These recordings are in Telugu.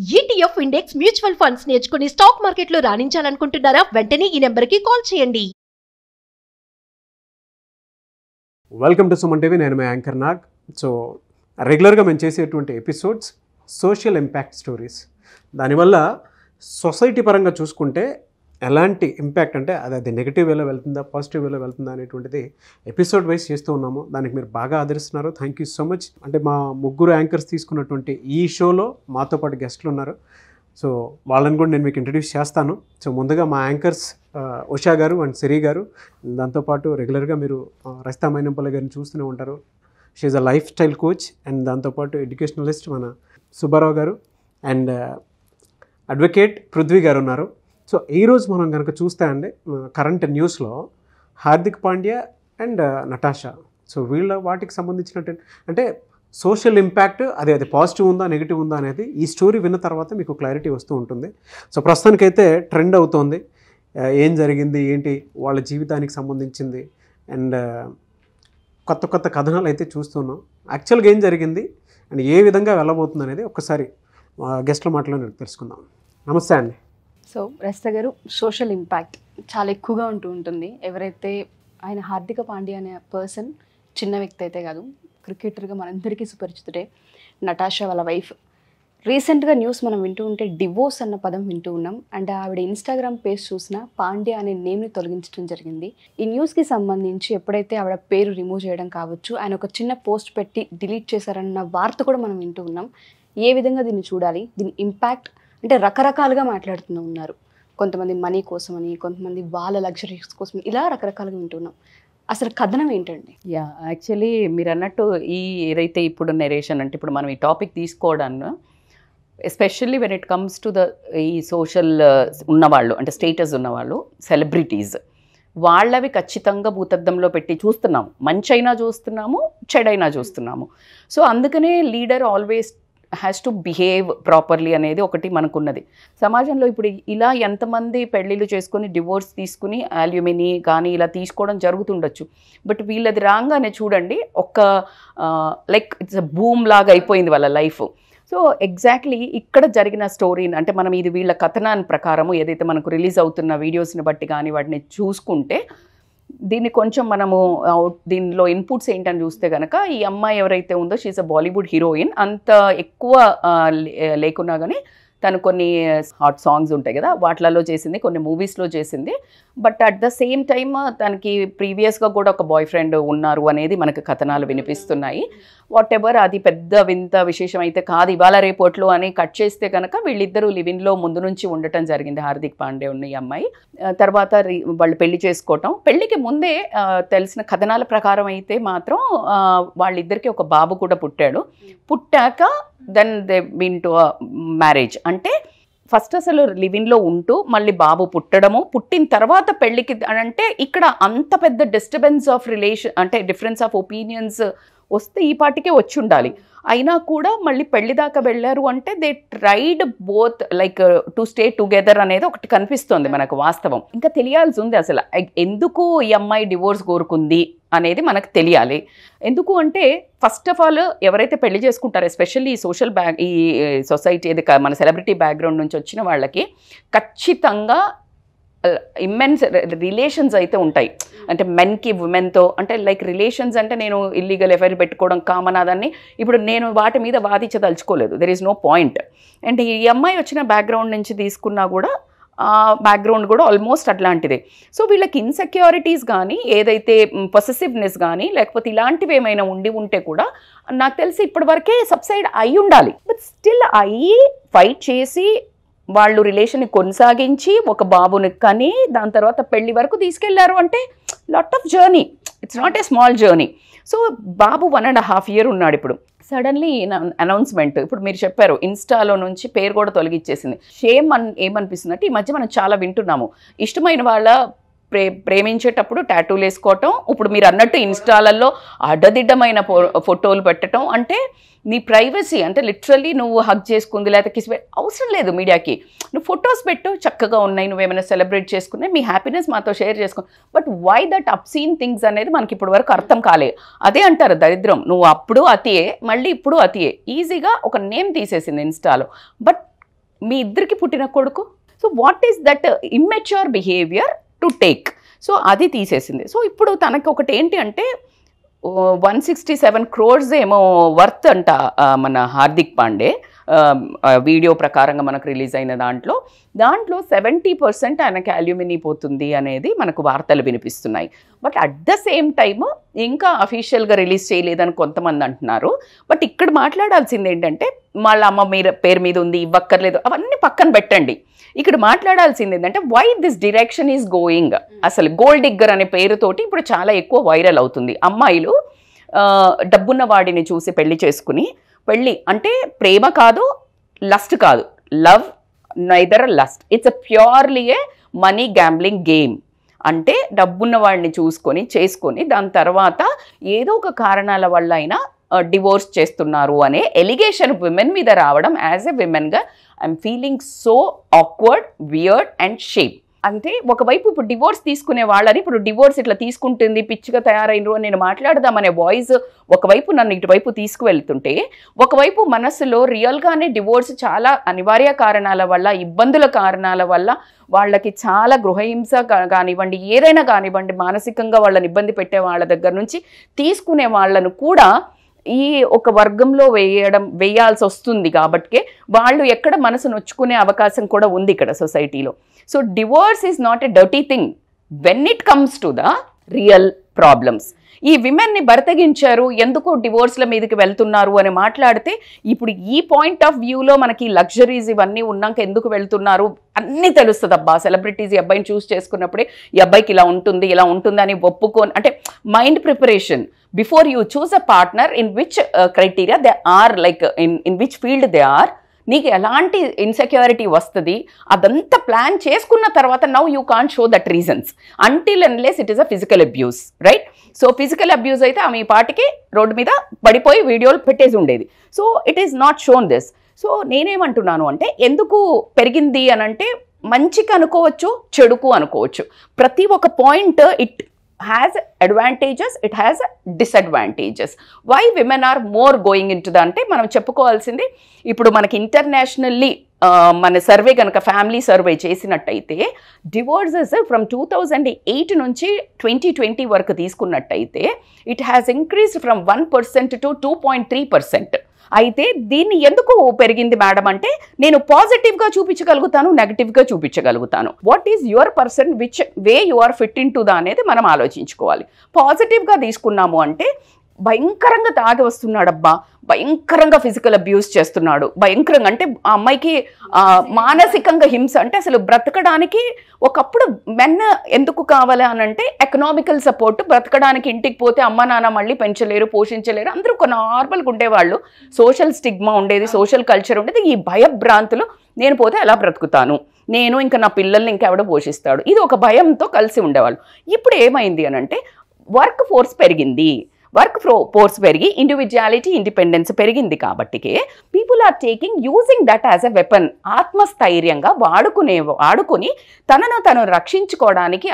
ETF ఇండెక్స్ మ్యూచువల్ ఫండ్స్ నేర్చుకుని స్టాక్ మార్కెట్లో రాణించాలనుకుంటున్నారా? వెంటనే ఈ నెంబర్కి కాల్ చేయండి. Welcome to Suman TV. నేను మీ యాంకర్ నాగ్. సో రెగ్యులర్గా మేము చేసేటువంటి ఎపిసోడ్స్ సోషల్ ఇంపాక్ట్ స్టోరీస్. దానివల్ల సొసైటీ పరంగా చూసుకుంటే ఎలాంటి ఇంపాక్ట్ అంటే అది నెగిటివ్ వేలో వెళ్తుందా, పాజిటివ్ వేలో వెళ్తుందా అనేటువంటిది ఎపిసోడ్ వైజ్ చేస్తూ ఉన్నాము. దానికి మీరు బాగా ఆదరిస్తున్నారు. Thank you so much. అంటే మా ముగ్గురు యాంకర్స్ తీసుకున్నటువంటి ఈ షోలో మాతో పాటు గెస్ట్లు ఉన్నారు. సో వాళ్ళని కూడా నేను మీకు ఇంట్రడ్యూస్ చేస్తాను. సో ముందుగా మా యాంకర్స్ ఉషా గారు అండ్ సిరి గారు, దాంతోపాటు రెగ్యులర్గా మీరు రస్తా మైనంపల్లి గారిని చూస్తూనే ఉంటారు. She's a life style coach and దాంతోపాటు ఎడ్యుకేషనలిస్ట్ మన సుబ్బారావు గారు అండ్ అడ్వకేట్ పృథ్వీ గారు ఉన్నారు. సో ఈరోజు మనం కనుక చూస్తే అండి కరెంట్ న్యూస్లో Hardik Pandya and Natasha, so వీళ్ళ వాటికి సంబంధించినట్టు అంటే సోషల్ ఇంపాక్ట్ అది పాజిటివ్ ఉందా నెగిటివ్ ఉందా అనేది ఈ స్టోరీ విన్న తర్వాత మీకు క్లారిటీ వస్తూ ఉంటుంది. సో ప్రస్తుతానికైతే ట్రెండ్ అవుతోంది. ఏం జరిగింది ఏంటి వాళ్ళ జీవితానికి సంబంధించింది అండ్ కొత్త కొత్త కథనాలు అయితే చూస్తున్నాం. యాక్చువల్గా ఏం జరిగింది అండ్ ఏ విధంగా వెళ్ళబోతుంది అనేది ఒక్కసారి గెస్ట్ల మాటలో తెలుసుకుందాం. నమస్తే అండి. సో రస్తా గారు, సోషల్ ఇంపాక్ట్ చాలా ఎక్కువగా ఉంటుంది. ఎవరైతే ఆయన హార్దిక పాండ్యా అనే పర్సన్ చిన్న వ్యక్తి అయితే కాదు, క్రికెటర్గా మనందరికీ సుపరిచితుడే. నటాషా వాళ్ళ వైఫ్. రీసెంట్గా న్యూస్ మనం వింటూ ఉంటే డివోర్స్ అన్న పదం వింటూ ఉన్నాం. అండ్ ఆవిడ ఇన్స్టాగ్రామ్ పేజ్ చూసినా పాండ్యా అనే నేమ్ని తొలగించడం జరిగింది. ఈ న్యూస్కి సంబంధించి ఎప్పుడైతే ఆవిడ పేరు రిమూవ్ చేయడం కావచ్చు, ఆయన ఒక చిన్న పోస్ట్ పెట్టి డిలీట్ చేశారన్న వార్త కూడా మనం వింటూ ఉన్నాం. ఏ విధంగా దీన్ని చూడాలి, దీని ఇంపాక్ట్ అంటే రకరకాలుగా మాట్లాడుతూ ఉన్నారు. కొంతమంది మనీ కోసమని, కొంతమంది వాళ్ళ లగ్జరీస్ కోసం, ఇలా రకరకాలుగా వింటున్నాం. అసలు కథనం ఏంటండి? యాక్చువల్లీ మీరు అన్నట్టు ఏదైతే ఇప్పుడు నెరేషన్ అంటే ఇప్పుడు మనం ఈ టాపిక్ తీసుకోవడాన్ని especially when it comes to ఈ సోషల్ ఉన్నవాళ్ళు అంటే స్టేటస్ ఉన్నవాళ్ళు, సెలబ్రిటీస్, వాళ్ళవి ఖచ్చితంగా భూతద్దంలో పెట్టి చూస్తున్నాము. మంచి అయినా చూస్తున్నాము, చెడైనా చూస్తున్నాము. సో అందుకనే leader always has to behave properly అనేది ఒకటి మనకున్నది. సమాజంలో ఇప్పుడు ఇలా ఎంతమంది పెళ్ళిళ్ళు చేసుకొని డివోర్స్ తీసుకుని అల్యూమిని కానీ ఇలా తీసుకోవడం జరుగుతుండొచ్చు. బట్ వీళ్ళది రాగానే చూడండి, ఒక లైక్ ఇట్స్ అ బూమ్ లాగా అయిపోయింది వాళ్ళ లైఫ్. సో ఎగ్జాక్ట్లీ ఇక్కడ జరిగిన స్టోరీని అంటే మనం ఇది వీళ్ళ కథనాన్ని ప్రకారము ఏదైతే మనకు రిలీజ్ అవుతున్న వీడియోస్ని బట్టి కానీ వాటిని చూసుకుంటే దీన్ని కొంచెం మనము దీనిలో ఇన్పుట్స్ ఏంటని చూస్తే కనుక ఈ అమ్మాయి ఎవరైతే ఉందో షీఈస్ అ బాలీవుడ్ హీరోయిన్. అంత ఎక్కువ లేకున్నా కానీ తను కొన్ని హాట్ సాంగ్స్ ఉంటాయి కదా వాటిలలో చేసింది, కొన్ని మూవీస్లో చేసింది. But at the same time తనకి ప్రీవియస్గా కూడా ఒక బాయ్ ఫ్రెండ్ ఉన్నారు అనేది మనకు కథనాలు వినిపిస్తున్నాయి. వాట్ ఎవర్, అది పెద్ద వింత విశేషం అయితే కాదు ఇవాళ రేపట్లో అని కట్ చేస్తే కనుక వీళ్ళిద్దరూ లివిన్లో ముందు నుంచి ఉండటం జరిగింది. హార్దిక్ పాండ్యా ఉన్న ఈ అమ్మాయి తర్వాత వాళ్ళు పెళ్లి చేసుకోవటం. పెళ్లికి ముందే తెలిసిన కథనాల ప్రకారం అయితే మాత్రం వాళ్ళిద్దరికి ఒక బాబు కూడా పుట్టాడు. పుట్టాక then they been to marriage. అంటే ఫస్ట్ అసలు లివిన్లో ఉంటూ మళ్ళీ బాబు పుట్టడము, పుట్టిన తర్వాత పెళ్ళికి అంటే ఇక్కడ అంత పెద్ద డిస్టర్బెన్స్ ఆఫ్ రిలేషన్ అంటే డిఫరెన్స్ ఆఫ్ ఒపీనియన్స్ వస్తే ఈ పాటికే వచ్చి ఉండాలి. అయినా కూడా మళ్ళీ పెళ్లి దాకా వెళ్ళారు అంటే they tried both like to stay together అనేది ఒకటి కనిపిస్తుంది మనకు వాస్తవం. ఇంకా తెలియాల్సి ఉంది అసలు ఎందుకు ఈ అమ్మాయి డివోర్స్ కోరుకుంది అనేది మనకు తెలియాలి. ఎందుకు అంటే ఫస్ట్ ఆఫ్ ఆల్ ఎవరైతే పెళ్లి చేసుకుంటారో ఎస్పెషల్లీ ఈ సోషల్ ఈ సొసైటీ ఏది మన సెలబ్రిటీ బ్యాక్గ్రౌండ్ నుంచి వచ్చిన వాళ్ళకి ఖచ్చితంగా ఇమ్మెన్స్ రిలేషన్స్ అయితే ఉంటాయి. అంటే మెన్కి ఉమెన్తో అంటే లైక్ రిలేషన్స్ అంటే నేను ఇల్లీగల్ ఎఫైర్ పెట్టుకోవడం కామన్ అదని ఇప్పుడు నేను వాటి మీద వాదించదలుచుకోలేదు. There is no point. And ఈ అమ్మాయి వచ్చిన బ్యాక్గ్రౌండ్ నుంచి తీసుకున్నా కూడా బ్యాక్గ్రౌండ్ కూడా ఆల్మోస్ట్ అట్లాంటిదే. సో వీళ్ళకి ఇన్సెక్యూరిటీస్ కానీ ఏదైతే పొసెసివ్నెస్ కానీ లేకపోతే ఇలాంటివి ఏమైనా ఉంటే కూడా నాకు తెలిసి ఇప్పటి వరకే సబ్సైడ్ అయి ఉండాలి. బట్ స్టిల్ అయ్యి ఫైట్ చేసి వాళ్ళు రిలేషన్ని కొనసాగించి ఒక బాబుని కానీ దాని తర్వాత పెళ్లి వరకు తీసుకెళ్లారు అంటే lot of journey. It's not a small journey. So Babu 1.5 years ఉన్నాడు. ఇప్పుడు సడన్లీ అనౌన్స్మెంట్ ఇప్పుడు మీరు చెప్పారు ఇన్స్టాలో నుంచి పేరు కూడా తొలగించేసింది. షేమ్ ఏమనిపిస్తుంది అంటే ఈ మధ్య మనం చాలా వింటున్నాము, ఇష్టమైన వాళ్ళ ప్రేమించేటప్పుడు టాటూలు వేసుకోవటం, ఇప్పుడు మీరు అన్నట్టు ఇన్స్టాలలో అడ్డదిడ్డమైన ఫోటోలు పెట్టడం. అంటే నీ ప్రైవసీ అంటే లిటరల్లీ నువ్వు హగ్ చేసుకుంది లేకపోతే కిస్ అవసరం లేదు మీడియాకి. నువ్వు ఫొటోస్ పెట్టు, చక్కగా ఉన్నాయి, నువ్వేమైనా సెలబ్రేట్ చేసుకునే మీ హ్యాపీనెస్ మాతో షేర్ చేసుకో. But why that obscene things అనేది మనకి ఇప్పటి వరకు అర్థం కాలేదు. అదే అంటారు దరిద్రం, నువ్వు అప్పుడు అతియే మళ్ళీ ఇప్పుడు అతియే. ఈజీగా ఒక నేమ్ తీసేసింది ఇన్స్టాలో. బట్ మీ ఇద్దరికి పుట్టిన కొడుకు. So what is that immature behaviour to take? So అది తీసేసింది. సో ఇప్పుడు తనకి ఒకటి ఏంటి అంటే 167 crores ఏమో వర్త్ అంట మన హార్దిక్ పాండే వీడియో ప్రకారంగా మనకు రిలీజ్ అయిన దాంట్లో 70% ఆయనకి అల్యూమినీ పోతుంది అనేది మనకు వార్తలు వినిపిస్తున్నాయి. But at the same time ఇంకా అఫీషియల్గా రిలీజ్ చేయలేదని కొంతమంది అంటున్నారు. బట్ ఇక్కడ మాట్లాడాల్సింది ఏంటంటే వాళ్ళ అమ్మ పేరు మీద ఉంది, ఇవ్వక్కర్లేదు, అవన్నీ పక్కన పెట్టండి. ఇక్కడ మాట్లాడాల్సింది ఏంటంటే why this direction is going. అసలు గోల్డ్ డిగ్గర్ అనే పేరుతోటి ఇప్పుడు చాలా ఎక్కువ వైరల్ అవుతుంది. అమ్మాయిలు డబ్బున్న వాడిని చూసి పెళ్లి చేసుకుని, పెళ్ళి అంటే ప్రేమ కాదు, లస్ట్ కాదు, love neither lust, it's a purely A money gambling game. అంటే డబ్బున్న వాడిని చేసుకొని దాని తర్వాత ఏదో ఒక కారణాల వల్ల అయినా డివోర్స్ చేస్తున్నారు అనే ఎలిగేషన్ విమెన్ మీద రావడం యాజ్ ఎ విమెన్గా I'm feeling so awkward, weird and shame. అంటే ఒకవైపు ఇప్పుడు డివోర్స్ తీసుకునే వాళ్ళని ఇప్పుడు డివోర్స్ ఇట్లా తీసుకుంటుంది, పిచ్చిగా తయారైనరు అని నేను మాట్లాడదామనే వాయిస్ ఒకవైపు నన్ను ఇటువైపు తీసుకువెళ్తుంటే, ఒకవైపు మనసులో రియల్గానే డివోర్స్ చాలా అనివార్య కారణాల వల్ల, ఇబ్బందుల కారణాల వల్ల వాళ్ళకి చాలా గృహహింస కానివ్వండి, ఏదైనా కానివ్వండి, మానసికంగా వాళ్ళని ఇబ్బంది పెట్టే వాళ్ళ దగ్గర నుంచి తీసుకునే వాళ్ళను కూడా ఈ ఒక వర్గంలో వేయాల్సి వస్తుంది. కాబట్టి వాళ్ళు ఎక్కడ మనసు నొచ్చుకునే అవకాశం కూడా ఉంది ఇక్కడ సొసైటీలో. So divorce is not a dirty thing when it comes to the real problems. ఈ విమెన్ని బరతగించారు, ఎందుకు డివోర్స్ల మీదకి వెళ్తున్నారు అని మాట్లాడితే ఇప్పుడు ఈ పాయింట్ ఆఫ్ వ్యూలో మనకి లగ్జరీస్ ఇవన్నీ ఉన్నాక ఎందుకు వెళ్తున్నారు అన్నీ తెలుస్తుంది. అబ్బా సెలబ్రిటీస్ ఈ అబ్బాయిని చూస్ చేసుకున్నప్పుడే ఈ అబ్బాయికి ఇలా ఉంటుంది అని ఒప్పుకొని, అంటే mind preparation before you choose a partner in which criteria they are, like in which field they are, నీకు ఎలాంటి ఇన్సెక్యూరిటీ వస్తుంది అదంతా ప్లాన్ చేసుకున్న తర్వాత now you can't show that reasons until unless it is a physical abuse, right? So physical abuse అయితే ఆమె పాటికి రోడ్డు మీద పడిపోయి వీడియోలు పెట్టేసి ఉండేది. So it is not shown this. సో నేనేమంటున్నాను అంటే ఎందుకు పెరిగింది అని అంటే మంచికి అనుకోవచ్చు, చెడుకు అనుకోవచ్చు. ప్రతి ఒక్క point it has advantages, it has disadvantages. Why women are more going into the అంటే మనం చెప్పుకోవాల్సింది ఇప్పుడు మనకి ఇంటర్నేషనల్లీ మన సర్వే కనుక ఫ్యామిలీ సర్వే చేసినట్టయితే డివోర్సెస్ ఫ్రమ్ 2008 నుంచి 2020 వరకు తీసుకున్నట్టయితే it has increased from 1% to 2.3%. అయితే దీన్ని ఎందుకు పెరిగింది మేడం అంటే నేను పాజిటివ్గా చూపించగలుగుతాను, నెగిటివ్గా చూపించగలుగుతాను. What is your person which way you are fit in to the అనేది మనం ఆలోచించుకోవాలి. పాజిటివ్గా తీసుకున్నాము అంటే భయంకరంగా తాగి వస్తున్నాడబ్బా, భయంకరంగా ఫిజికల్ అబ్యూస్ చేస్తున్నాడు, భయంకరంగా అంటే ఆ అమ్మాయికి మానసికంగా హింస, అంటే అసలు బ్రతకడానికి ఒకప్పుడు మెన్ ఎందుకు కావాలి అని అంటే ఎకనామికల్ సపోర్ట్, బ్రతకడానికి ఇంటికి పోతే అమ్మ నాన్న మళ్ళీ పెంచలేరు, పోషించలేరు, అందరూ ఒక నార్మల్గా ఉండేవాళ్ళు, సోషల్ స్టిగ్మా ఉండేది, సోషల్ కల్చర్ ఉండేది. ఈ భయభ్రాంతులు నేను పోతే ఎలా బ్రతుకుతాను, నేను ఇంకా నా పిల్లల్ని ఇంకెవడో పోషిస్తాడు, ఇది ఒక భయంతో కలిసి ఉండేవాళ్ళు. ఇప్పుడు ఏమైంది అని అంటే వర్క్ ఫోర్స్ పెరిగింది, వర్క్ ఫోర్స్ పెరిగి ఇండివిజువాలిటీ ఇండిపెండెన్స్ పెరిగింది కాబట్టికే people are taking using that as a weapon. ఆత్మస్థైర్యంగా వాడుకొని తనను తను రక్షించుకోవడానికి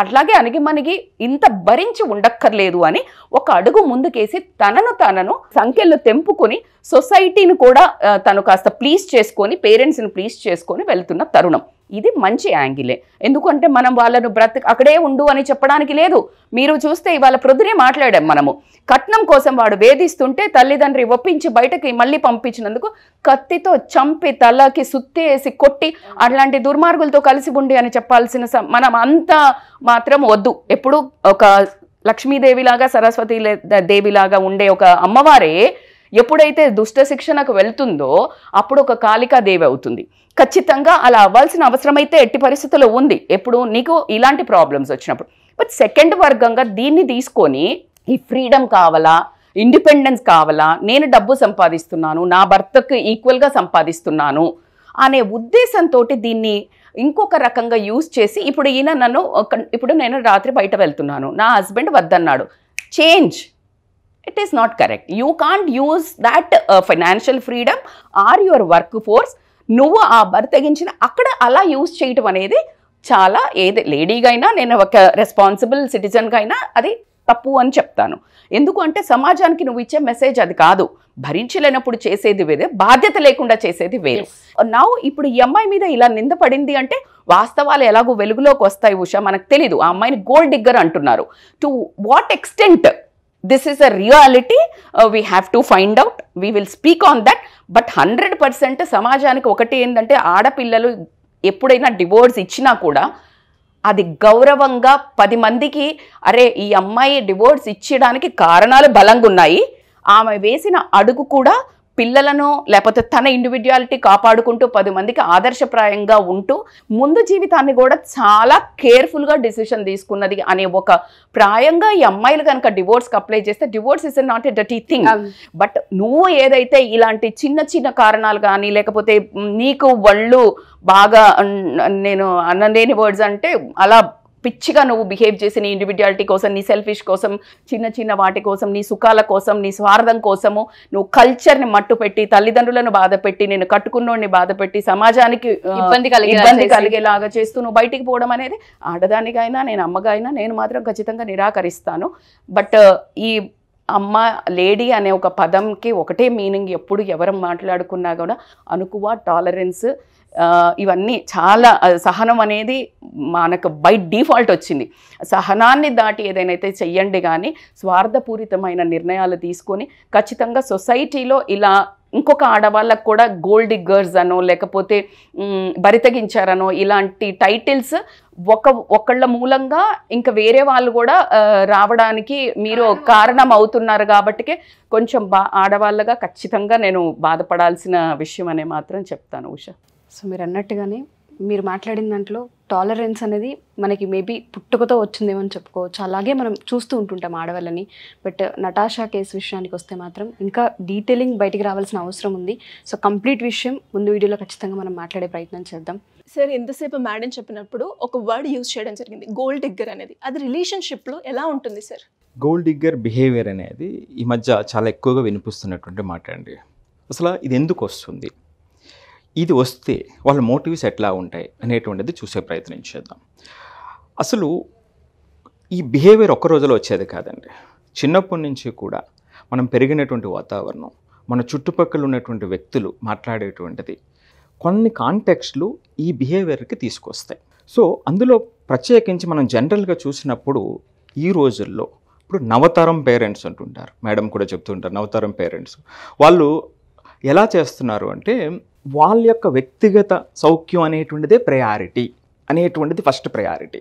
అట్లాగే అణిగిమణిగి ఇంత భరించి ఉండక్కర్లేదు అని ఒక అడుగు ముందుకేసి తనను సంఖ్యలు తెంపుకొని సొసైటీని కూడా తను కాస్త ప్లీజ్ చేసుకొని, పేరెంట్స్ని ప్లీజ్ చేసుకొని వెళ్తున్న తరుణం. ఇది మంచి యాంగిలే. ఎందుకంటే మనం వాళ్ళను అక్కడే ఉండు అని చెప్పడానికి లేదు. మీరు చూస్తే ఇవాళ ప్రొద్దునే మాట్లాడాం మనము, కట్నం కోసం వాడు వేధిస్తుంటే తల్లిదండ్రి ఒప్పించి బయటకి మళ్ళీ పంపించినందుకు కత్తితో చంపి తలకి సుత్తేసి కొట్టి అట్లాంటి దుర్మార్గులతో కలిసి ఉండి అని చెప్పాల్సిన మనం అంతా మాత్రం వద్దు. ఎప్పుడు ఒక లక్ష్మీదేవిలాగా సరస్వతి దేవిలాగా ఉండే ఒక అమ్మవారే ఎప్పుడైతే దుష్ట శిక్షణకు వెళ్తుందో అప్పుడు ఒక కాళికాదేవి అవుతుంది. ఖచ్చితంగా అలా అవ్వాల్సిన అవసరం అయితే ఎట్టి పరిస్థితుల్లో ఉంది, ఎప్పుడు నీకు ఇలాంటి ప్రాబ్లమ్స్ వచ్చినప్పుడు. బట్ సెకండ్ వర్గంగా దీన్ని తీసుకొని ఈ ఫ్రీడమ్ కావాలా, ఇండిపెండెన్స్ కావాలా, నేను డబ్బు సంపాదిస్తున్నాను, నా భర్తకు ఈక్వల్గా సంపాదిస్తున్నాను అనే ఉద్దేశంతో దీన్ని ఇంకొక రకంగా యూజ్ చేసి ఇప్పుడు నేను రాత్రి బయట వెళ్తున్నాను, నా హస్బెండ్ వద్దన్నాడు, change. It is not correct. You can't use that financial freedom or your workforce నువ్వు ఆ బరితెగించిన అక్కడ అలా యూజ్ చేయటం అనేది చాలా, ఏది లేడీగా అయినా, నేను ఒక రెస్పాన్సిబుల్ సిటిజన్గా అయినా అది తప్పు అని చెప్తాను. ఎందుకు అంటే సమాజానికి నువ్వు ఇచ్చే మెసేజ్ అది కాదు. భరించలేనప్పుడు చేసేది వేరే, బాధ్యత లేకుండా చేసేది వేరు. నా ఇప్పుడు ఈ అమ్మాయి మీద ఇలా నింద పడింది అంటే వాస్తవాలు ఎలాగో వెలుగులోకి వస్తాయి ఉషా, మనకు తెలీదు. ఆ అమ్మాయిని గోల్డ్ డిగ్గర్ అంటున్నారు. To what extent this is a reality, we have to find out, we will speak on that. But 100% సమాజానికి ఒకటి ఏంటంటే, ఆడపిల్లలు ఎప్పుడైనా డివోర్స్ ఇచ్చినా కూడా అది గౌరవంగా 10 మందికి అరే ఈ అమ్మాయి డివోర్స్ ఇచ్చడానికి కారణాలు బలంగా ఉన్నాయి, ఆమె వేసిన అడుగు కూడా పిల్లలను లేకపోతే తన ఇండివిడ్యువాలిటీ కాపాడుకుంటూ 10 మందికి ఆదర్శప్రాయంగా ఉంటూ ముందు జీవితాన్ని కూడా చాలా కేర్ఫుల్గా డిసిషన్ తీసుకున్నది అనే ఒక ప్రాయంగా ఈ అమ్మాయిలు కనుక డివోర్స్కి అప్లై చేస్తే divorce is not a dirty thing. But నువ్వు ఏదైతే ఇలాంటి చిన్న చిన్న కారణాలు కానీ లేకపోతే నీకు వాళ్ళు బాగా నేను అనలేని వర్డ్స్ అంటే అలా పిచ్చిగా నువ్వు బిహేవ్ చేసి నీ ఇండివిడ్యువాలిటీ కోసం, నీ సెల్ఫిష్ కోసం, చిన్న చిన్న వాటి కోసం, నీ సుఖాల కోసం, నీ స్వార్థం కోసము నువ్వు కల్చర్ని మట్టు పెట్టి, తల్లిదండ్రులను బాధ పెట్టి, నేను కట్టుకున్నోడిని బాధ పెట్టి, సమాజానికి ఇబ్బంది కలిగేలాగా చేస్తూ నువ్వు బయటికి పోవడం అనేది ఆడదానికైనా నేను అమ్మగా అయినా నేను మాత్రం ఖచ్చితంగా నిరాకరిస్తాను. బట్ ఈ అమ్మ లేడీ అనే ఒక పదంకి ఒకటే మీనింగ్ ఎప్పుడు ఎవరు మాట్లాడుకున్నా కూడా అనుకువ, టాలరెన్స్, ఇవన్నీ చాలా సహనం అనేది మనకు బై డిఫాల్ట్ వచ్చింది. సహనాన్ని దాటి ఏదైతే చెయ్యండి కానీ స్వార్థపూరితమైన నిర్ణయాలు తీసుకొని ఖచ్చితంగా సొసైటీలో ఇలా ఇంకొక ఆడవాళ్ళకు కూడా గోల్డ్ డిగ్గర్స్ అనో లేకపోతే బరితెగించారనో ఇలాంటి టైటిల్స్ ఒకళ్ళ మూలంగా ఇంకా వేరే వాళ్ళు కూడా రావడానికి మీరు కారణం అవుతున్నారు. కాబట్టికే కొంచెం ఆడవాళ్ళగా ఖచ్చితంగా నేను బాధపడాల్సిన విషయం అనే మాత్రం చెప్తాను ఉషా. సో మీరు అన్నట్టుగానే మీరు మాట్లాడిన దాంట్లో టాలరెన్స్ అనేది మనకి మేబీ పుట్టుకతో వచ్చిందేమో అని చెప్పుకోవచ్చు. అలాగే మనం చూస్తూ ఉంటుంటాం ఆడవాళ్ళని. బట్ నటాషా కేసు విషయానికి వస్తే మాత్రం ఇంకా డీటెయిలింగ్ బయటికి రావాల్సిన అవసరం ఉంది. సో కంప్లీట్ విషయం ముందు వీడియోలో ఖచ్చితంగా మనం మాట్లాడే ప్రయత్నం చేద్దాం. సార్ ఎంతసేపు మేడం చెప్పినప్పుడు ఒక వర్డ్ యూజ్ చేయడం జరిగింది, గోల్డ్ డిగ్గర్ అనేది. అది రిలేషన్షిప్లో ఎలా ఉంటుంది సార్? గోల్డ్ డిగ్గర్ బిహేవియర్ అనేది ఈ మధ్య చాలా ఎక్కువగా వినిపిస్తున్నటువంటి మాట అండి. అసలు ఇది ఎందుకు వస్తుంది, ఇది వస్తే వాళ్ళ మోటివ్స్ ఎట్లా ఉంటాయి అనేటువంటిది చూసే ప్రయత్నం చేద్దాం. అసలు ఈ బిహేవియర్ ఒక్క రోజులో వచ్చేది కాదండి. చిన్నప్పటి నుంచి కూడా మనం పెరిగినటువంటి వాతావరణం, మన చుట్టుపక్కల ఉన్నటువంటి వ్యక్తులు మాట్లాడేటువంటిది కొన్ని కాంటెక్స్ట్లు ఈ బిహేవియర్కి తీసుకొస్తాయి. సో అందులో ప్రత్యేకించి మనం జనరల్గా చూసినప్పుడు ఈ రోజుల్లో ఇప్పుడు నవతరం పేరెంట్స్ అంటుంటారు, మేడం కూడా చెప్తుంటారు నవతరం పేరెంట్స్. వాళ్ళు ఎలా చేస్తున్నారు అంటే వాళ్ళ యొక్క వ్యక్తిగత సౌఖ్యం అనేటువంటిదే ప్రయారిటీ అనేటువంటిది ఫస్ట్ ప్రయారిటీ.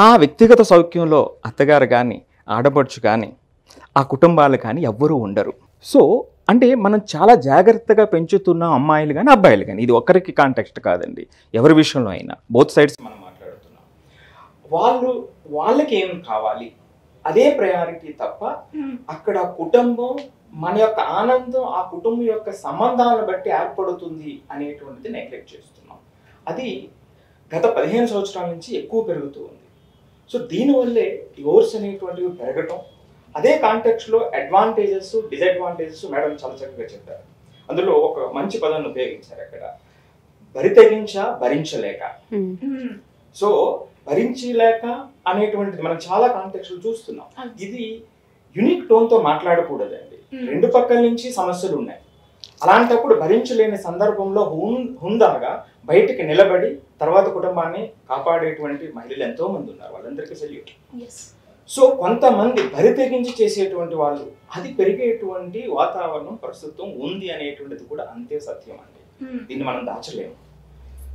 ఆ వ్యక్తిగత సౌఖ్యంలో అత్తగారు కానీ ఆడపడుచు కానీ ఆ కుటుంబాలు కానీ ఎవ్వరూ ఉండరు. సో అంటే మనం చాలా జాగ్రత్తగా పెంచుతున్న అమ్మాయిలు కానీ అబ్బాయిలు కానీ, ఇది ఒక్కరికి కాంటెక్స్ట్ కాదండి, ఎవరి విషయంలో అయినా బోత్ సైడ్స్ మనం మాట్లాడుతున్నాం. వాళ్ళకి ఏం కావాలి అదే ప్రయారిటీ తప్ప అక్కడ కుటుంబం మన యొక్క ఆనందం ఆ కుటుంబం యొక్క సంబంధాలను బట్టి ఏర్పడుతుంది అనేటువంటిది నెగ్లెక్ట్ చేస్తున్నాం. అది గత 15 సంవత్సరాల నుంచి ఎక్కువ పెరుగుతూ ఉంది. సో దీనివల్లే డివోర్స్ అనేటువంటివి పెరగటం. అదే కాంటెక్స్లో అడ్వాంటేజెస్ డిసడ్వాంటేజెస్ మేడం చాలా చక్కగా చెప్పారు. అందులో ఒక మంచి పదాన్ని ఉపయోగించారు అక్కడ, భరించలేక. సో భరించలేక అనేటువంటిది మనం చాలా కాంటెక్స్లు చూస్తున్నాం. ఇది యూనిక్ టోన్తో మాట్లాడకూడదండి. రెండు పక్కల నుంచి సమస్యలు ఉన్నాయి. అలాంటప్పుడు భరించలేని సందర్భంలో హుందాగా బయటికి నిలబడి తర్వాత కుటుంబాన్ని కాపాడేటువంటి మహిళలు ఎంతో మంది ఉన్నారు, వాళ్ళందరికీ సెల్యూట్. సో కొంతమంది బరితెగించి చేసేటువంటి వాళ్ళు, అది పెరిగేటువంటి వాతావరణం ప్రస్తుతం ఉంది అనేటువంటిది కూడా అంతే సత్యం అండి. దీన్ని మనం దాచలేము.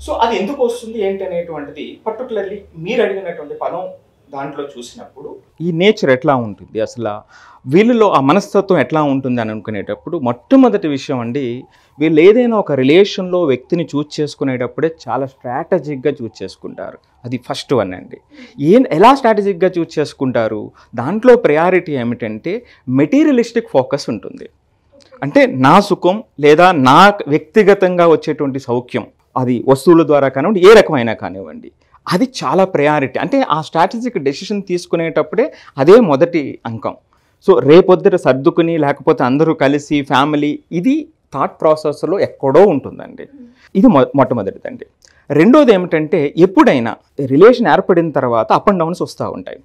సో అది ఎందుకు వస్తుంది ఏంటి అనేటువంటిది పర్టికులర్లీ మీరు అడిగినటువంటి పదం దాంట్లో చూసినప్పుడు ఈ నేచర్ ఎట్లా ఉంటుంది, అసలు వీళ్ళలో ఆ మనస్తత్వం ఎట్లా ఉంటుంది అని అనుకునేటప్పుడు మొట్టమొదటి విషయం అండి, వీళ్ళు ఏదైనా ఒక రిలేషన్లో వ్యక్తిని చూస్ చేసుకునేటప్పుడే చాలా స్ట్రాటజిక్గా చూస్ చేసుకుంటారు. అది ఫస్ట్ వన్ అండి. ఎలా స్ట్రాటజిక్గా చూస్ చేసుకుంటారు, దాంట్లో ప్రయారిటీ ఏమిటంటే మెటీరియలిస్టిక్ ఫోకస్ ఉంటుంది. అంటే నా సుఖం లేదా నా వ్యక్తిగతంగా వచ్చేటువంటి సౌఖ్యం, అది వస్తువుల ద్వారా కానివ్వండి ఏ రకమైనా కానివ్వండి, అది చాలా ప్రయారిటీ. అంటే ఆ స్ట్రాటజిక్ డెసిషన్ తీసుకునేటప్పుడే అదే మొదటి అంకం. సో రేపొద్దుట సర్దుకుని లేకపోతే అందరూ కలిసి ఫ్యామిలీ, ఇది థాట్ ప్రాసెస్లో ఎక్కడో ఉంటుందండి. ఇది మొట్టమొదటిదండి. రెండోది ఏమిటంటే ఎప్పుడైనా రిలేషన్ ఏర్పడిన తర్వాత అప్ అండ్ డౌన్స్ వస్తూ ఉంటాయి.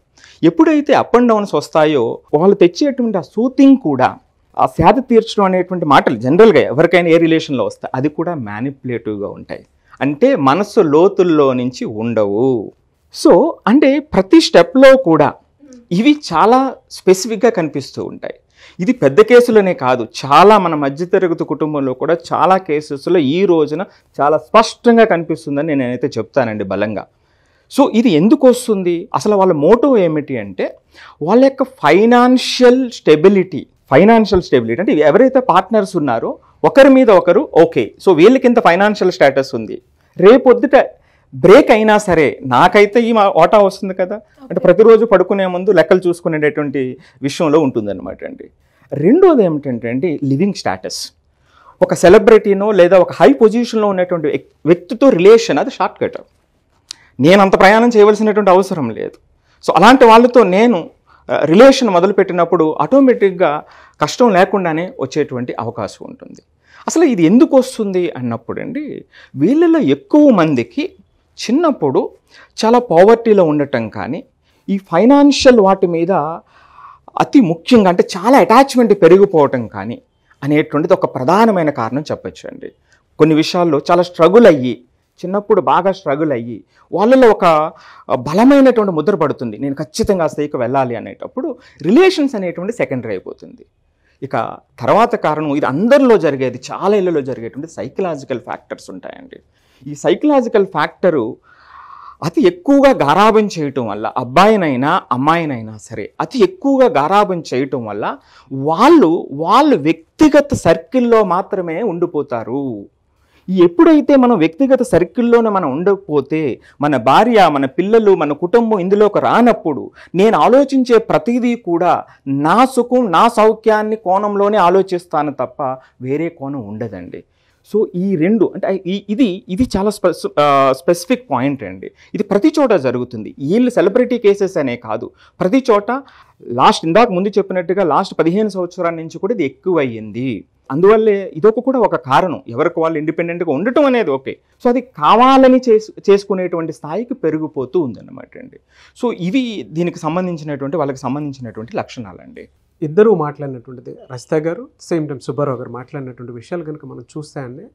ఎప్పుడైతే అప్ అండ్ డౌన్స్ వస్తాయో వాళ్ళు తెచ్చేటువంటి ఆ సూతింగ్ కూడా, ఆ సేద తీర్చడం అనేటువంటి మాటలు జనరల్గా ఎవరికైనా ఏ రిలేషన్లో వస్తాయి, అది కూడా మ్యానిపులేటివ్గా ఉంటాయి. అంటే మనస్సు లోతుల్లో నుంచి ఉండవు. సో అంటే ప్రతి స్టెప్లో కూడా ఇవి చాలా స్పెసిఫిక్గా కనిపిస్తూ ఉంటాయి. ఇది పెద్ద కేసులనే కాదు, చాలా మన మధ్యతరగతి కుటుంబంలో కూడా చాలా కేసెస్లో ఈ రోజున చాలా స్పష్టంగా కనిపిస్తుందని నేనైతే చెప్తానండి బలంగా. సో ఇది ఎందుకు వస్తుంది, అసలు వాళ్ళ మోటో ఏమిటి అంటే వాళ్ళ యొక్క ఫైనాన్షియల్ స్టెబిలిటీ అంటే ఎవరైతే పార్ట్నర్స్ ఉన్నారో ఒకరి మీద ఒకరు ఓకే, సో వీళ్ళకి ఇంత ఫైనాన్షియల్ స్టేటస్ ఉంది, రేపొద్దుట బ్రేక్ అయినా సరే నాకైతే ఈ ఓటా వస్తుంది కదా అంటే ప్రతిరోజు పడుకునే ముందు లెక్కలు చూసుకునేటటువంటి విషయంలో ఉంటుందన్నమాట అండి. రెండోది ఏమిటంటే అండి లివింగ్ స్టేటస్. ఒక సెలబ్రిటీనో లేదా ఒక హై పొజిషన్లో ఉన్నటువంటి వ్యక్తితో రిలేషన్ అది షార్ట్ కట్, నేను అంత ప్రయాణం చేయవలసినటువంటి అవసరం లేదు. సో అలాంటి వాళ్ళతో నేను రిలేషన్ మొదలుపెట్టినప్పుడు ఆటోమేటిక్గా కష్టం లేకుండానే వచ్చేటువంటి అవకాశం ఉంటుంది. అసలు ఇది ఎందుకు వస్తుంది అన్నప్పుడు అండి వీళ్ళలో ఎక్కువ మందికి చిన్నప్పుడు చాలా పావర్టీలో ఉండటం కానీ ఈ ఫైనాన్షియల్ వాటి మీద అతి ముఖ్యంగా అంటే చాలా అటాచ్మెంట్ పెరిగిపోవటం కానీ అనేటువంటిది ఒక ప్రధానమైన కారణం చెప్పచ్చు అండి. కొన్ని విషయాల్లో చాలా స్ట్రగుల్ అయ్యి చిన్నప్పుడు బాగా స్ట్రగుల్ అయ్యి వాళ్ళలో ఒక బలమైనటువంటి ముద్ర పడుతుంది, నేను ఖచ్చితంగా ఆ స్థాయికి వెళ్ళాలి అనేటప్పుడు రిలేషన్స్ అనేటువంటి సెకండరీ అయిపోతుంది. ఇక తర్వాత కారణం ఇది అందరిలో జరిగేది, చాలా ఇళ్ళలో జరిగేటువంటి సైకలాజికల్ ఫ్యాక్టర్స్ ఉంటాయండి. ఈ సైకలాజికల్ ఫ్యాక్టరు అతి ఎక్కువగా గారాబం చేయటం వల్ల అబ్బాయినైనా అమ్మాయినైనా సరే అతి ఎక్కువగా గారాబం చేయటం వల్ల వాళ్ళు వ్యక్తిగత సర్కిల్లో మాత్రమే ఉండిపోతారు. ఎప్పుడైతే మనం వ్యక్తిగత సర్కిల్లోనే మనం ఉండకపోతే మన భార్య, మన పిల్లలు, మన కుటుంబం ఇందులోకి రానప్పుడు నేను ఆలోచించే ప్రతిదీ కూడా నా సుఖం, నా సౌఖ్యాన్ని కోణంలోనే ఆలోచిస్తాను తప్ప వేరే కోణం ఉండదండి. సో ఈ రెండు అంటే ఇది చాలా స్పెసిఫిక్ పాయింట్ అండి. ఇది ప్రతి చోట జరుగుతుంది. వీళ్ళు సెలబ్రిటీ కేసెస్ అనే కాదు, ప్రతి చోట ఇందాక ముందు చెప్పినట్టుగా లాస్ట్ 15 సంవత్సరాల నుంచి కూడా ఇది ఎక్కువ అయ్యింది. అందువల్లే ఇదొక కూడా ఒక కారణం, ఎవరికి వాళ్ళు ఇండిపెండెంట్గా ఉండటం అనేది ఓకే, సో అది కావాలని చేసుకునేటువంటి స్థాయికి పెరిగిపోతూ ఉందన్నమాట అండి. సో ఇవి దీనికి సంబంధించినటువంటి వాళ్ళకి సంబంధించినటువంటి లక్షణాలండి. ఇద్దరూ మాట్లాడినటువంటిది రజిత గారు సేమ్ టైం సుబ్బారావు గారు మాట్లాడినటువంటి విషయాలు కనుక మనం చూస్తే అండి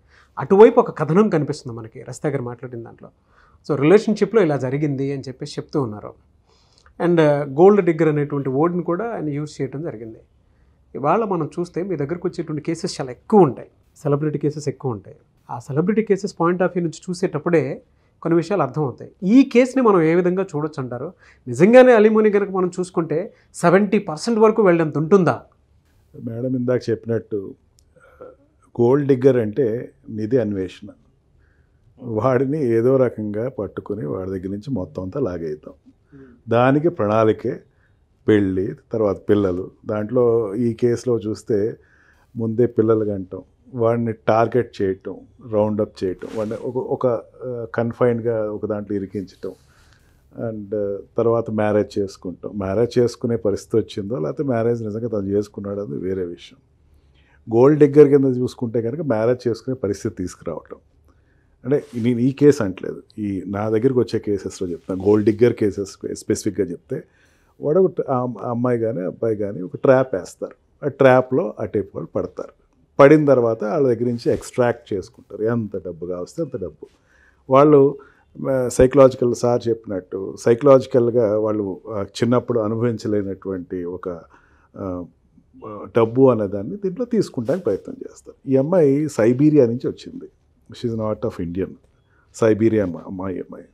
అటువైపు ఒక కథనం కనిపిస్తుంది మనకి రజిత గారు మాట్లాడిన దాంట్లో. సో రిలేషన్షిప్లో ఇలా జరిగింది అని చెప్పేసి చెప్తూ ఉన్నారు. అండ్ గోల్డ్ డిగ్గర్ అనేటువంటి వర్డ్ని కూడా ఆయన యూజ్ చేయడం జరిగింది. ఇవాళ మనం చూస్తే మీ దగ్గరకు వచ్చేటువంటి కేసెస్ చాలా ఎక్కువ ఉంటాయి, సెలబ్రిటీ కేసెస్ ఎక్కువ ఉంటాయి. ఆ celebrity cases point of view నుంచి చూసేటప్పుడే కొన్ని విషయాలు అర్థమవుతాయి. ఈ కేసుని మనం ఏ విధంగా చూడొచ్చు అంటారు? నిజంగానే అలిమోని కనుక మనం చూసుకుంటే 70% వరకు వెళ్ళేంత ఉంటుందా? మేడం ఇందాక చెప్పినట్టు గోల్డ్ డిగ్గర్ అంటే నిధి అన్వేషణ. వాడిని ఏదో రకంగా పట్టుకుని వాడి దగ్గర నుంచి మొత్తం అంతా లాగేద్దాం. దానికి ప్రణాళికే పెళ్ళి, తర్వాత పిల్లలు. దాంట్లో ఈ కేసులో చూస్తే ముందే పిల్లలు కంటాం, వాడిని టార్గెట్ చేయటం, రౌండప్ చేయటం, వాడిని ఒక కన్ఫైన్డ్గా ఒక దాంట్లో ఇరికించటం, అండ్ తర్వాత మ్యారేజ్ చేసుకుంటాం. మ్యారేజ్ చేసుకునే పరిస్థితి వచ్చిందో లేకపోతే మ్యారేజ్ నిజంగా తను చేసుకున్నాడు అది వేరే విషయం. గోల్డ్ డిగ్గర్ కింద చూసుకుంటే కనుక మ్యారేజ్ చేసుకునే పరిస్థితి తీసుకురావటం. అంటే నేను ఈ కేసు అంటలేదు, ఈ నా దగ్గరికి వచ్చే కేసెస్లో చెప్తాను. గోల్డ్ డిగ్గర్ కేసెస్ స్పెసిఫిక్గా చెప్తే వాడు అమ్మాయి కానీ అబ్బాయి కానీ ఒక ట్రాప్ వేస్తారు. ఆ ట్రాప్లో అటేపు వాళ్ళు పడతారు. పడిన తర్వాత వాళ్ళ దగ్గర నుంచి ఎక్స్ట్రాక్ట్ చేసుకుంటారు. ఎంత డబ్బు కావస్తే అంత డబ్బు. వాళ్ళు సైకలాజికల్ సార్ చెప్పినట్టు సైకలాజికల్గా వాళ్ళు చిన్నప్పుడు అనుభవించలేనటువంటి ఒక డబ్బు అనేదాన్ని దీంట్లో తీసుకుంటానికి ప్రయత్నం చేస్తారు. ఈ అమ్మాయి సైబీరియా నుంచి వచ్చింది. She's not of Indian, Siberia అమ్మాయి.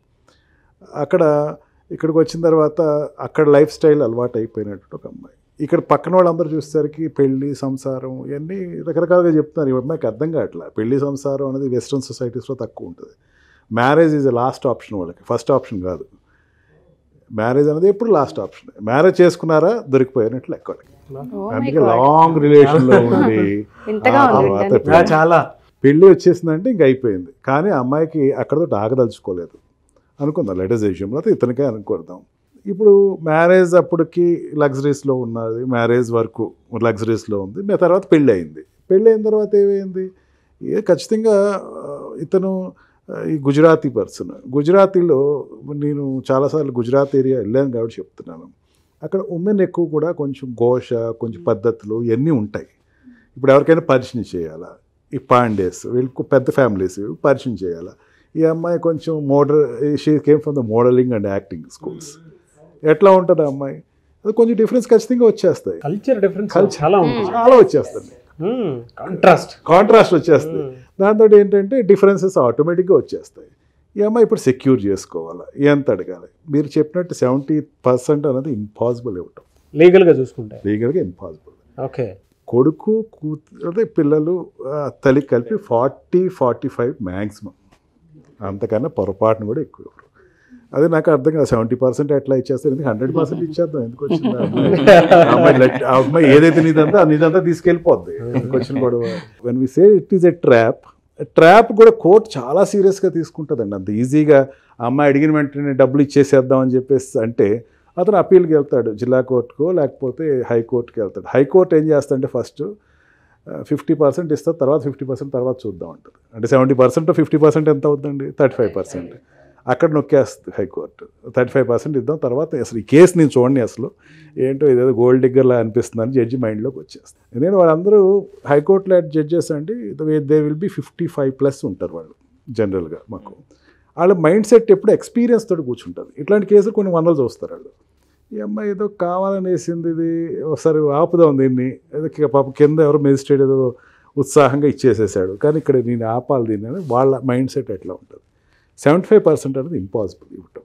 ఇక్కడికి వచ్చిన తర్వాత అక్కడ లైఫ్ స్టైల్ అలవాటు అయిపోయినట్టు ఒక అమ్మాయి. ఇక్కడ పక్కన వాళ్ళందరూ చూసేసరికి పెళ్ళి, సంసారం ఇవన్నీ రకరకాలుగా చెప్తున్నారు. ఈ అమ్మాయికి అర్థం కావట్లా. పెళ్ళి, సంసారం అనేది వెస్ట్రన్ సొసైటీస్లో తక్కువ ఉంటుంది. మ్యారేజ్ ఈజ్ లాస్ట్ ఆప్షన్ వాళ్ళకి, ఫస్ట్ ఆప్షన్ కాదు. మ్యారేజ్ అనేది ఎప్పుడు లాస్ట్ ఆప్షన్. మ్యారేజ్ చేసుకున్నారా దొరికిపోయినట్లు లెక్క వాళ్ళకి. అందుకే లాంగ్ రిలేషన్లో ఉండి చాలా పెళ్ళి వచ్చేసిందంటే ఇంక అయిపోయింది. కానీ అమ్మాయికి అక్కడతో ఆగదలుచుకోలేదు అనుకుందాం, లెటర్స్ విషయంలో అయితే ఇతనికే అనుకుందాం. ఇప్పుడు మ్యారేజ్ అప్పటికి లగ్జరీస్లో ఉన్నది, మ్యారేజ్ వరకు లగ్జరీస్లో ఉంది. తర్వాత పెళ్ళి అయింది. పెళ్ళి అయిన తర్వాత ఏమైంది, ఖచ్చితంగా ఇతను ఈ గుజరాతీ పర్సన్. గుజరాతీలో నేను చాలాసార్లు గుజరాత్ ఏరియా వెళ్ళాను కాబట్టి చెప్తున్నాను. అక్కడ ఉమెన్ ఎక్కువ కూడా కొంచెం ఘోష, కొంచెం పద్ధతులు ఇవన్నీ ఉంటాయి. ఇప్పుడు ఎవరికైనా పరిచయం చేయాలా, ఈ పాండేస్ వీళ్ళకు పెద్ద ఫ్యామిలీస్ పరిచయం చేయాలా. ఈ అమ్మాయి కొంచెం she came from the modelling and acting schools. ఎట్లా ఉంటుంది ఆ అమ్మాయి? అది కొంచెం డిఫరెన్స్ ఖచ్చితంగా వచ్చేస్తాయి. కల్చర్ డిఫరెన్స్ చాలా ఉంటుంది, చాలా వచ్చేస్తుంది. కాంట్రాస్ట్ వచ్చేస్తుంది. దాంతో ఏంటంటే డిఫరెన్సెస్ ఆటోమేటిక్గా వచ్చేస్తాయి. ఈ అమ్మాయి ఇప్పుడు సెక్యూర్ చేసుకోవాలా, ఎంత అడగాలి? మీరు చెప్పినట్టు 70% అనేది ఇంపాసిబుల్ ఇవ్వటం. లీగల్గా చూసుకుంటే లీగల్గా ఇంపాసిబుల్. ఓకే. కొడుకు కూతురు పిల్లలు తల్లి కలిపి 40-45 మ్యాక్సిమం, అంతకన్నా పొరపాటును కూడా ఎక్కువ. అదే నాకు అర్థం కాదు 70% ఎట్లా ఇచ్చేస్తారు, ఎందుకు 100% ఇచ్చేద్దాం, ఎందుకు వచ్చింది అమ్మాయి ఏదైతే నీదంతా తీసుకెళ్ళిపోద్ది, ఎందుకు వచ్చిన గొడవ. When we say it is a trap కూడా కోర్టు చాలా సీరియస్గా తీసుకుంటుందండి. అంత ఈజీగా అమ్మాయి అడిగిన వెంటనే డబ్బులు ఇచ్చేసేద్దాం అని చెప్పేసి అంటే అతను అప్పీల్కి వెళ్తాడు, జిల్లా కోర్టుకో లేకపోతే హైకోర్టుకి వెళ్తాడు. హైకోర్టు ఏం చేస్తాడంటే ఫస్ట్ 50% ఇస్తారు, తర్వాత 50% తర్వాత చూద్దాం అంటారు. అంటే 70% 50% ఎంత అవుతుందండి? 35%. అక్కడ నొక్కేస్తుంది హైకోర్టు. 35% ఇద్దాం, తర్వాత అసలు ఈ కేసు నేను చూడండి, అసలు ఏంటో ఇదేదో గోల్డ్ డిగ్గర్లా అనిపిస్తుందని జడ్జి మైండ్లోకి వచ్చేస్తుంది. ఎందుకంటే వాళ్ళందరూ హైకోర్టులో జడ్జెస్ అండి దే విల్ బి 55+ ఉంటారు వాళ్ళు జనరల్గా. మాకు వాళ్ళ మైండ్ సెట్ ఎప్పుడు ఎక్స్పీరియన్స్ తోటి కూర్చుంటుంది. ఇట్లాంటి కేసులు కొన్ని వందలు చూస్తారు వాళ్ళు. ఈ అమ్మాయి ఏదో కావాలని వేసింది, ఇది ఒకసారి ఆపుదాం దీన్ని, ఏదో పాప కింద ఎవరో మెజిస్ట్రేట్ ఏదో ఉత్సాహంగా ఇచ్చేసేసాడు, కానీ ఇక్కడ నేను ఆపాలి దీన్ని అని వాళ్ళ మైండ్ సెట్ ఎట్లా ఉంటుంది. 75% అనేది ఇంపాసిబుల్ ఇవ్వటం.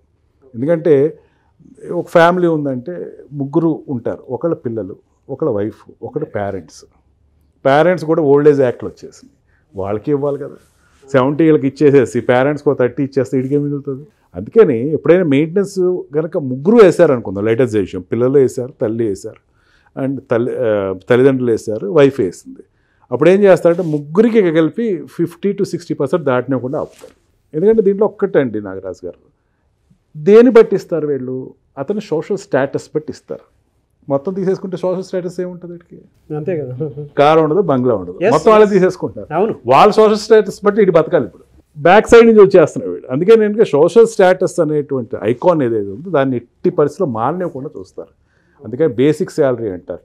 ఎందుకంటే ఒక ఫ్యామిలీ ఉందంటే ముగ్గురు ఉంటారు, ఒకళ్ళ పిల్లలు, ఒకళ్ళ వైఫ్, ఒకళ్ళ పేరెంట్స్ కూడా ఓల్డ్ ఏజ్ యాక్ట్లు వచ్చేసింది, వాళ్ళకి ఇవ్వాలి కదా. 70 వీళ్ళకి ఇచ్చేసేసి పేరెంట్స్కి 30 ఇచ్చేస్తే ఇడికే మిగులుతుంది. అందుకని ఎప్పుడైనా మెయింటెనెన్స్ కనుక ముగ్గురు వేశారు అనుకుందాం, లేటెస్ట్ విషయం, పిల్లలు వేశారు, తల్లి వేశారు, అండ్ తల్లిదండ్రులు వేశారు, వైఫ్ వేసింది. అప్పుడు ఏం చేస్తారంటే ముగ్గురికి కలిపి 50-60% దాటినకుండా ఆపుతారు. ఎందుకంటే దీంట్లో ఒక్కటండి నాగరాజు గారు, దేని బట్టి ఇస్తారు వీళ్ళు? అతను సోషల్ స్టేటస్ బట్టి ఇస్తారు. మొత్తం తీసేసుకుంటే సోషల్ స్టేటస్ ఏముంటుంది? అంతే కదా, కారు ఉండదు, బంగ్లా ఉండదు, మొత్తం వాళ్ళే తీసేసుకుంటారు. అవును, వాళ్ళ సోషల్ స్టేటస్ బట్టి ఇటు బతకాలి. ఇప్పుడు బ్యాక్ సైడ్ నుంచి వచ్చేస్తున్నాడు వీడు. అందుకే నేను సోషల్ స్టేటస్ అనేటువంటి ఐకాన్ ఏదైతే ఉందో దాన్ని ఎట్టి పరిస్థితిలో మారనివ్వకుండా చూస్తారు. అందుకని బేసిక్ శాలరీ అంటారు,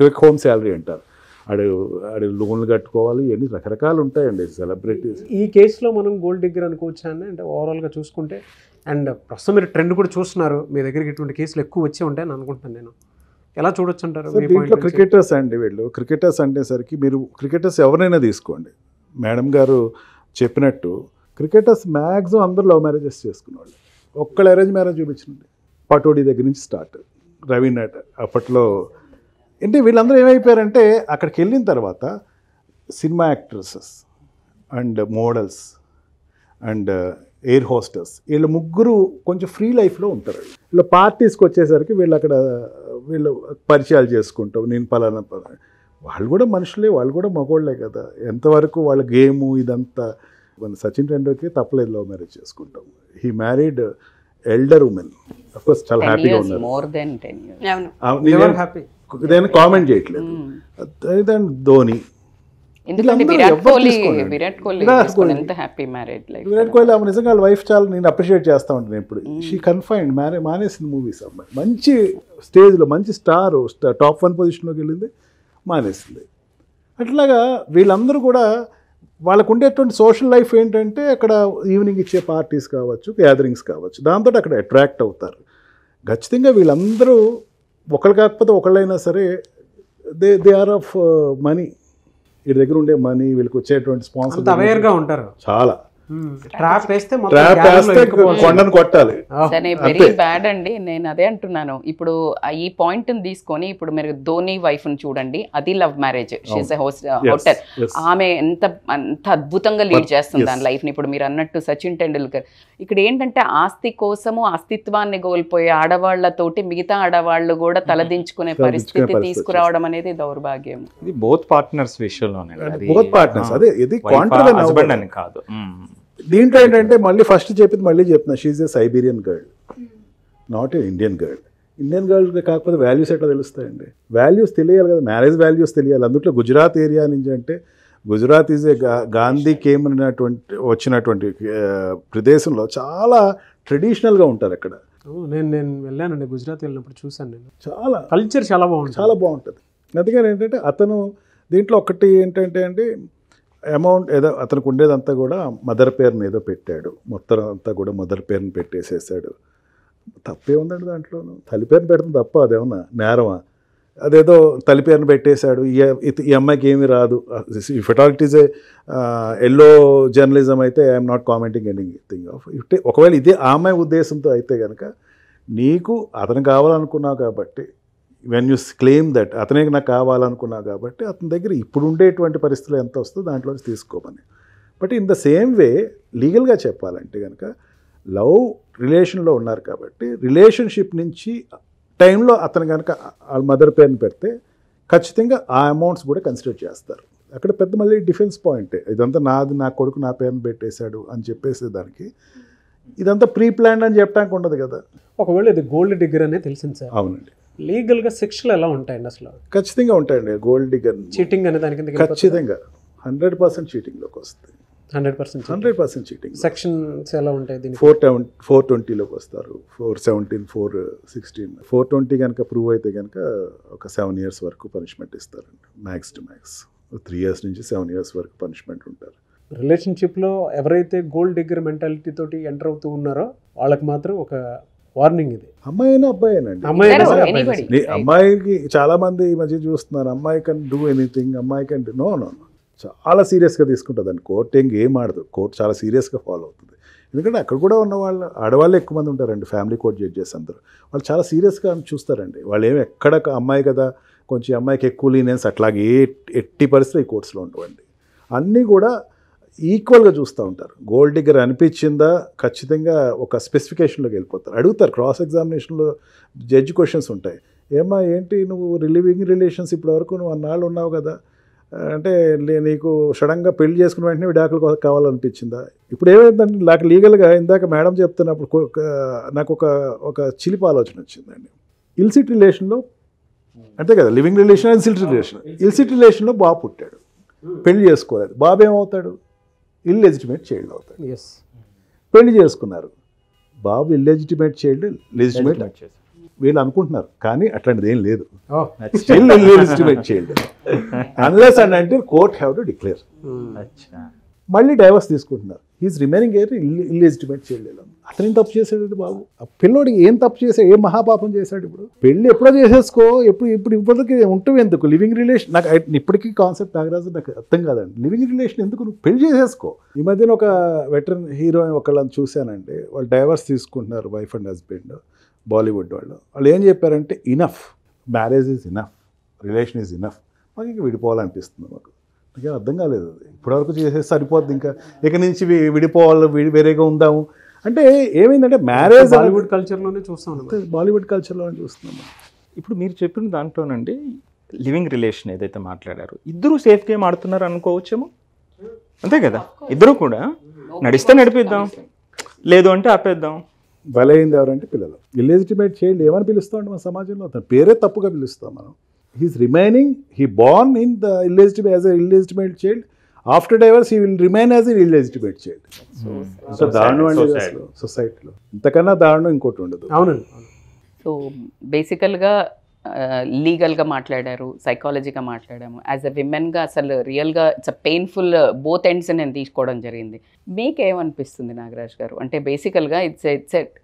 టేక్ హోమ్ శాలరీ అంటారు. ఆడు లోన్లు కట్టుకోవాలి, ఇవన్నీ రకరకాలు ఉంటాయండి సెలబ్రిటీస్. ఈ కేసులో మనం గోల్డ్ డిగ్గర్ అనుకోవచ్చు అండి, అంటే ఓవరాల్గా చూసుకుంటే. అండ్ ప్రస్తుతం మీరు ట్రెండ్ కూడా చూస్తున్నారు, మీ దగ్గరికి ఇటువంటి కేసులు ఎక్కువ వచ్చే ఉంటాయని అనుకుంటున్నాను నేను. ఎలా చూడొచ్చు అంటారు? దీంట్లో క్రికెటర్స్ అండి వీళ్ళు. క్రికెటర్స్ అనేసరికి మీరు క్రికెటర్స్ ఎవరైనా తీసుకోండి, మేడం గారు చెప్పినట్టు క్రికెటర్స్ మ్యాక్సిమం అందరూ లవ్ మ్యారేజెస్ చేసుకునేవాళ్ళు. ఒక్కళ్ళు అరేంజ్ మ్యారేజ్ చూపించండి, పటోడి దగ్గర నుంచి స్టార్ట్, రవీనా అప్పట్లో. అంటే వీళ్ళందరూ ఏమైపోయారంటే అక్కడికి వెళ్ళిన తర్వాత cinema actresses and models and air hostess, వీళ్ళు ముగ్గురు కొంచెం ఫ్రీ లైఫ్లో ఉంటారు. వీళ్ళ పార్టీస్కి వచ్చేసరికి వీళ్ళు పరిచయాలు చేసుకుంటాం, నేను పలానా వాళ్ళు కూడా మనుషులే, వాళ్ళు కూడా మగోళ్ళే కదా. ఎంతవరకు వాళ్ళ గేము ఇదంతా. మన సచిన్ టెండూల్కర్ తప్పలేదు లవ్ మ్యారేజ్ చేసుకుంటాం. He married elder women, of course చాలా హ్యాపీగా ఉన్నారు. నేను కామెంట్ చేయట్లేదు. ధోని, విరాట్ కోహ్లీ ఆమె నిజంగా వాళ్ళ వైఫ్ చాలా నేను అప్రిషియేట్ చేస్తూ ఉంటాను ఎప్పుడు. షీ కన్ఫైన్డ్ మానేసింది మూవీస్. అమ్మాయి మంచి స్టేజ్లో మంచి టాప్ 1 పొజిషన్లోకి వెళ్ళింది, మానేసింది. అట్లాగా వీళ్ళందరూ కూడా వాళ్ళకు ఉండేటువంటి సోషల్ లైఫ్ ఏంటంటే అక్కడ ఈవినింగ్ ఇచ్చే పార్టీస్ కావచ్చు, గ్యాదరింగ్స్ కావచ్చు, దాంతో అక్కడ అట్రాక్ట్ అవుతారు. ఖచ్చితంగా వీళ్ళందరూ ఒకళ్ళు కాకపోతే ఒకళ్ళైనా సరే దే ఆర్ ఆఫ్ మనీ. వీళ్ళ దగ్గర ఉండే మనీ, వీళ్ళకి వచ్చేటువంటి స్పాన్సర్ అవేర్గా ఉంటారు చాలా. ట్రాప్ వేస్తే కొండను కొట్టాలి. వెరీ బ్యాడ్ అండి. నేను అదే అంటున్నాను. ఇప్పుడు ఈ పాయింట్ తీసుకొని ఇప్పుడు మీరు ధోని వైఫ్ ని చూడండి, అది లవ్ మ్యారేజ్, షీస్ హోటల్. ఆమె ఎంత అద్భుతంగా లీడ్ చేస్తుంది దాని లైఫ్ ని. ఇప్పుడు మీరు అన్నట్టు సచిన్ టెండూల్కర్, ఇక్కడ ఏంటంటే ఆస్తి కోసము అస్తిత్వాన్ని కోల్పోయే ఆడవాళ్లతోటి మిగతా ఆడవాళ్ళు కూడా తలదించుకునే పరిస్థితి తీసుకురావడం అనేది దౌర్భాగ్యం. ఇది బోత్ పార్ట్నర్స్ విషయంలోనే, బోత్ పార్ట్నర్స్. అదే ఇది హస్బెండ్ అని కాదు. దీంట్లో ఏంటంటే మళ్ళీ ఫస్ట్ చెప్పింది మళ్ళీ చెప్తున్నా, she's a Siberian girl, not a Indian girl. Indian girl కాకపోతే వాల్యూస్ ఎట్లా తెలుస్తాయండి? వాల్యూస్ తెలియాలి కదా, మ్యారేజ్ వాల్యూస్ తెలియాలి. అందులో గుజరాత్ ఏరియా నుంచి అంటే Gujarat is a Gandhi came వచ్చినటువంటి ప్రదేశంలో చాలా ట్రెడిషనల్గా ఉంటారు అక్కడ. నేను వెళ్ళానండి, గుజరాత్ వెళ్ళినప్పుడు చూశాను నేను. చాలా కల్చర్ చాలా బాగుంటుంది, చాలా బాగుంటుంది. అందుకని ఏంటంటే అతను దీంట్లో ఒకటి ఏంటంటే అండి, అమౌంట్ ఏదో అతనికి ఉండేదంతా కూడా మదర్ పేరుని ఏదో పెట్టాడు, మొత్తం అంతా కూడా మదర్ పేరుని పెట్టేసేసాడు. తప్పే ఉందండి దాంట్లోనూ. తల్లి పేరుని పెడతాం తప్ప, అదేమన్నా నేరమా? అదేదో తల్లి పేరుని పెట్టేశాడు, ఈ అమ్మాయికి ఏమీ రాదు. If it all it is a yellow journalism అయితే I'm not commenting anything off. ఒకవేళ ఇదే ఆ అమ్మాయి ఉద్దేశంతో అయితే కనుక, నీకు అతను కావాలనుకున్నావు కాబట్టి, వెన్ యూ క్లెయిమ్ దట్ అతనికి నాకు కావాలనుకున్నావు కాబట్టి, అతని దగ్గర ఇప్పుడు ఉండేటువంటి పరిస్థితులు ఎంత వస్తుందో దాంట్లో తీసుకోమని. But in the same way లీగల్గా చెప్పాలంటే కనుక, లవ్ రిలేషన్లో ఉన్నారు కాబట్టి, రిలేషన్షిప్ నుంచి టైంలో అతను కనుక వాళ్ళ మదర్ పేరుని పెడితే ఖచ్చితంగా ఆ అమౌంట్స్ కూడా కన్సిడర్ చేస్తారు. అక్కడ పెద్ద మళ్ళీ డిఫెన్స్ పాయింటే, ఇదంతా నాది, నా కొడుకు నా పేరుని పెట్టేశాడు అని చెప్పేసి దానికి ఇదంతా ప్రీ ప్లాన్ అని చెప్పడానికి ఉండదు కదా. ఒకవేళ ఇది గోల్డ్ డిగ్గర్ అనే తెలిసింది సార్. అవునండి. లీగల్గా శిక్షలు ఎలా ఉంటాయండి అసలు? ఖచ్చితంగా ఉంటాయండి. గోల్డ్ డిగ్గర్ చీటింగ్ అనే దాని కింద ఖచ్చితంగా 100% చీటింగ్లోకి వస్తుంది. 100% చీటింగ్. సెక్షన్స్ ఎలా ఉంటాయి దీనికి? 420లోకి వస్తారు, 417, 416. 420 కనుక ప్రూవ్ అయితే కనుక ఒక 7 years వరకు పనిష్మెంట్ ఇస్తారండి. మ్యాక్స్ టు మ్యాక్స్ 3 years నుంచి 7 years వరకు పనిష్మెంట్ ఉంటారు. రిలేషన్షిప్లో ఎవరైతే గోల్డ్ డిగ్గర్ మెంటాలిటీ తోటి ఎంటర్ అవుతూ ఉన్నారో వాళ్ళకి మాత్రం ఒక వార్నింగ్ ఇది. అమ్మాయి అయినా అబ్బాయి అయినండి. అమ్మాయికి చాలా మంది ఈ మధ్య చూస్తున్నారు, అమ్మాయి కెన్ డూ ఎనీథింగ్, అమ్మాయి కెన్ నో నో చాలా సీరియస్గా తీసుకుంటుందండి. కోర్టు ఏం ఆడదు, కోర్టు చాలా సీరియస్గా ఫాలో అవుతుంది. ఎందుకంటే అక్కడ కూడా ఉన్న వాళ్ళు ఆడవాళ్ళు ఎక్కువ మంది ఉంటారండి, ఫ్యామిలీ కోర్ట్ జడ్జెస్ అందరూ. వాళ్ళు చాలా సీరియస్గా చూస్తారండి. వాళ్ళు ఏమి ఎక్కడ అమ్మాయి కదా కొంచెం అమ్మాయికి ఎక్కువ లీనియన్స్ అట్లాగే ఎట్టి పరిస్థితులు ఈ కోర్ట్స్లో ఉండవండి. అన్నీ కూడా ఈక్వల్గా చూస్తూ ఉంటారు. గోల్డ్ డిగ్గర్ అనిపించిందా ఖచ్చితంగా ఒక స్పెసిఫికేషన్లోకి వెళ్ళిపోతారు. అడుగుతారు, క్రాస్ ఎగ్జామినేషన్లో జడ్జి క్వశ్చన్స్ ఉంటాయి. ఏమ్మా ఏంటి నువ్వు లివింగ్ రిలేషన్స్ ఇప్పటివరకు నువ్వు అన్నాళ్ళు ఉన్నావు కదా, అంటే నీకు సడన్గా పెళ్లి చేసుకున్న వెంటనే విడాకులు కావాలనిపించిందా? ఇప్పుడు ఏమైందంటే నాకు లీగల్గా ఇందాక మేడం చెప్తున్నప్పుడు నాకు ఒక చిలిపి ఆలోచన వచ్చిందండి. ఇల్సిట్ రిలేషన్లో అంతే కదా, లివింగ్ రిలేషన్ ఇల్సిట్ రిలేషన్లో బాబు పుట్టాడు, పెళ్లి చేసుకోలేదు, బాబు ఏమవుతాడు? ఇల్లెజిటిమేట్ చైల్డ్ అవుతాడు. పెళ్లి చేసుకున్నారు, బాబు ఇల్లెజిటిమేట్ చైల్డ్ లెజిటిమేట్ వీళ్ళు అనుకుంటున్నారు, కానీ అట్లాంటిది ఏం లేదు. Still illegitimate child unless and అంటే కోర్ట్ హ్యావ్ టు డిక్లేర్. మళ్ళీ డైవర్స్ తీసుకుంటున్నారు, he's remaining air illegitimate child. అతను ఏం తప్పు చేశాడు బాబు? ఆ పిల్లోడికి ఏం తప్పు చేశాడు, ఏం మహాపాపం చేశాడు? ఇప్పుడు పెళ్ళి ఎప్పుడో చేసేసుకో, ఇప్పటికి ఉంటుంది ఎందుకు లివింగ్ రిలేషన్? నాకు ఇప్పటికీ కాన్సెప్ట్ నాగరాజు నాకు అర్థం కాదండి. లివింగ్ రిలేషన్ ఎందుకు? నువ్వు పెళ్లి చేసేసుకో. ఈ మధ్యన ఒక వెటరన్ హీరోయిన్ ఒకళ్ళని చూశానండి, వాళ్ళు డైవర్స్ తీసుకుంటున్నారు, వైఫ్ అండ్ హస్బెండ్, బాలీవుడ్ వాళ్ళు ఏం చెప్పారంటే, enough, marriage is enough, relation is enough, మాకు ఇంకా విడిపోవాలనిపిస్తుంది. మాకు నాకేం అర్థం కాలేదు. అది ఇప్పటివరకు చేసేసి సరిపోద్ది, ఇంకా ఇక నుంచి విడిపోవాలి, వేరేగా ఉందాము అంటే ఏమైందంటే మ్యారేజ్ బాలీవుడ్ కల్చర్లోనే చూస్తాం, బాలీవుడ్ కల్చర్లోనే చూస్తున్నాం. ఇప్పుడు మీరు చెప్పిన దాంట్లోనండి లివింగ్ రిలేషన్ ఏదైతే మాట్లాడారో, ఇద్దరు సేఫ్ గేమ్ ఆడుతున్నారు అనుకోవచ్చేమో, అంతే కదా? ఇద్దరు కూడా నడిస్తే నడిపిద్దాం, లేదు అంటే ఆపేద్దాం. బలైంది ఎవరంటే పిల్లలు. ఇల్లెజిటిమేట్ చైల్డ్ ఏమని పిలుస్తాం మన సమాజంలో? అతను పేరే తప్పుగా పిలుస్తాం మనం. He's remaining, he born in the illegitimate as a illegitimate child. After divorce he will remain as a illegitimate child. So దారుణం అండి అసలు సొసైటీలో, ఇంతకన్నా దారుణం ఇంకోటి ఉండదు. అవునండి. సో బేసికల్గా లీగల్గా మాట్లాడారు, సైకాలజీగా మాట్లాడాము. యాజ్ ఎ విమెన్గా అసలు రియల్గా it's a painful both ends నేను తీసుకోవడం జరిగింది. మీకేమనిపిస్తుంది నాగరాజ్ గారు? అంటే బేసికల్గా ఇట్స్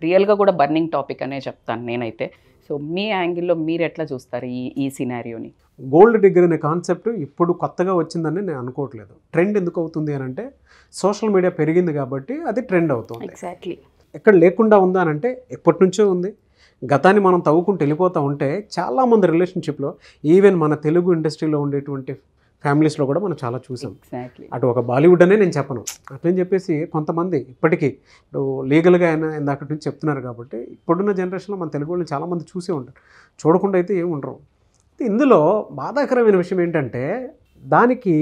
రియల్గా కూడా బర్నింగ్ టాపిక్ అనే చెప్తాను నేనైతే. సో మీ యాంగిల్లో మీరు ఎట్లా చూస్తారు ఈ సినారియోని? గోల్డ్ డిగ్గర్ అనే కాన్సెప్ట్ ఇప్పుడు కొత్తగా వచ్చిందని నేను అనుకోవట్లేదు. ట్రెండ్ ఎందుకు అవుతుంది అని అంటే, సోషల్ మీడియా పెరిగింది కాబట్టి అది ట్రెండ్ అవుతుంది. ఎగ్జాక్ట్లీ. ఎక్కడ లేకుండా ఉందా అని అంటే ఎప్పటి నుంచో ఉంది. గతాన్ని మనం తవ్వుకుంటూ వెళ్ళిపోతూ ఉంటే చాలామంది రిలేషన్షిప్లో, ఈవెన్ మన తెలుగు ఇండస్ట్రీలో ఉండేటువంటి ఫ్యామిలీస్లో కూడా మనం చాలా చూసాం. అటు ఒక బాలీవుడ్ అనే నేను చెప్పను, అట్లని చెప్పేసి కొంతమంది ఇప్పటికీ ఇప్పుడు లీగల్గా అయినా ఇందాక నుంచి చెప్తున్నారు కాబట్టి, ఇప్పుడున్న జనరేషన్లో మన తెలుగు వాళ్ళు చాలామంది చూసే ఉంటారు, చూడకుండా అయితే ఏమి ఉండరు. ఇందులో బాధాకరమైన విషయం ఏంటంటే, దానికి